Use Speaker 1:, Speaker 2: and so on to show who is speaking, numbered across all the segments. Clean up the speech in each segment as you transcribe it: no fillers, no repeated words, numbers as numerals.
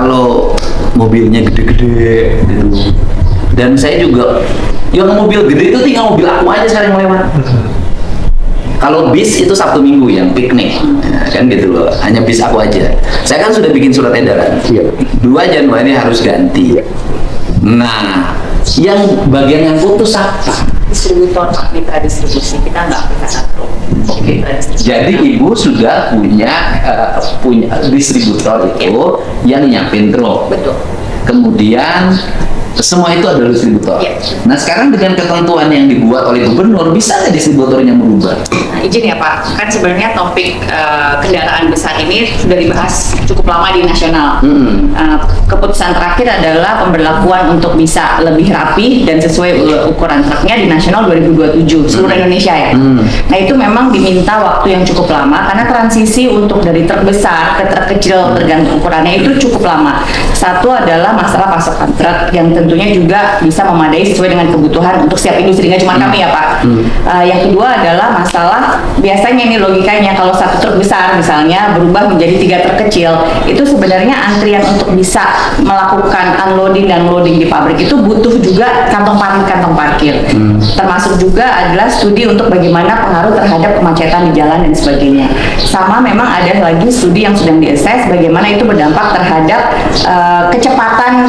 Speaker 1: kalau mobilnya gede-gede gitu. Dan saya juga yang mobil gede itu tinggal mobil aku aja sekarang yang lewat. Kalau bis itu Sabtu Minggu yang piknik, kan gitu loh. Hanya bis aku aja. Saya kan sudah bikin surat edaran. 2 Januari harus ganti. Nah, yang bagian yang putus apa?
Speaker 2: Distributor, mitra distribusi, kita nggak bisa satu.
Speaker 1: Oke. Jadi ibu sudah punya distributor itu yang nyiapin truk.
Speaker 2: Betul.
Speaker 1: Kemudian semua itu adalah distributor.
Speaker 2: Iya.
Speaker 1: Nah sekarang dengan ketentuan yang dibuat oleh gubernur, bisa nggak distributornya merubah?
Speaker 2: Nah, izin ya Pak, kan sebenarnya topik kendaraan besar ini sudah dibahas cukup lama di nasional. Keputusan terakhir adalah pemberlakuan untuk bisa lebih rapi dan sesuai ukuran truknya di nasional 2027 seluruh Indonesia ya. Nah itu memang diminta waktu yang cukup lama karena transisi untuk dari truk besar ke truk kecil tergantung ukurannya itu cukup lama. Satu adalah masalah pasokan truk yang tentunya juga bisa memadai sesuai dengan kebutuhan untuk setiap industri, nggak cuma kami ya Pak. Yang kedua adalah masalah biasanya ini logikanya kalau satu truk besar misalnya berubah menjadi 3 truk kecil, itu sebenarnya antrian untuk bisa melakukan unloading dan loading di pabrik itu butuh juga kantong parkir. Termasuk juga adalah studi untuk bagaimana pengaruh terhadap kemacetan di jalan dan sebagainya. Sama memang ada lagi studi yang sedang diakses bagaimana itu berdampak terhadap kecepatan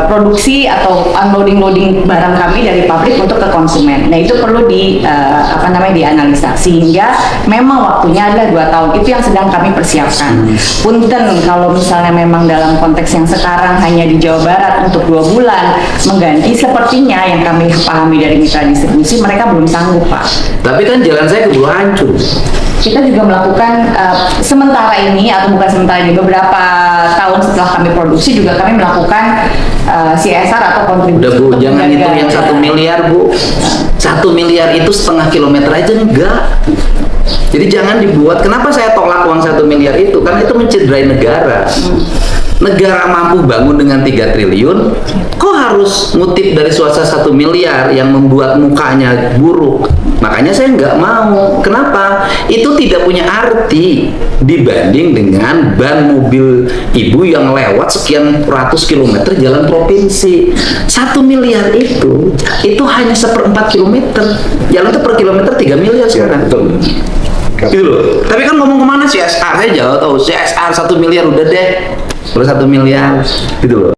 Speaker 2: produksi atau unloading loading barang kami dari pabrik untuk ke konsumen. Nah itu perlu dianalisa sehingga memang waktunya adalah 2 tahun. Itu yang sedang kami persiapkan. Punten kalau misalnya memang dalam konteks yang sekarang hanya di Jawa Barat untuk 2 bulan mengganti, sepertinya yang kami pahami dari mitra distribusi mereka belum sanggup Pak.
Speaker 1: Tapi kan jalan saya keburu hancur.
Speaker 2: Kita juga melakukan sementara ini atau bukan sementara ini, beberapa tahun setelah kami produksi juga kami melakukan CSR atau kontribusi.
Speaker 1: Udah Bu, jangan hitung yang 1 miliar Bu. 1 miliar itu setengah kilometer aja enggak. Jadi jangan dibuat. Kenapa saya tolak uang 1 miliar itu? Karena itu mencederai negara. Negara mampu bangun dengan 3 triliun, kok harus ngutip dari swasta 1 miliar yang membuat mukanya buruk? Makanya saya nggak mau. Kenapa? Itu tidak punya arti dibanding dengan ban mobil ibu yang lewat sekian ratus kilometer jalan provinsi. 1 miliar itu hanya 1/4 kilometer. Jalan itu per kilometer 3 miliar sekarang. Gitu loh. Tapi kan ngomong kemana CSR? Saya jauh tahu CSR 1 miliar udah deh. Terus 1 miliar gitu loh.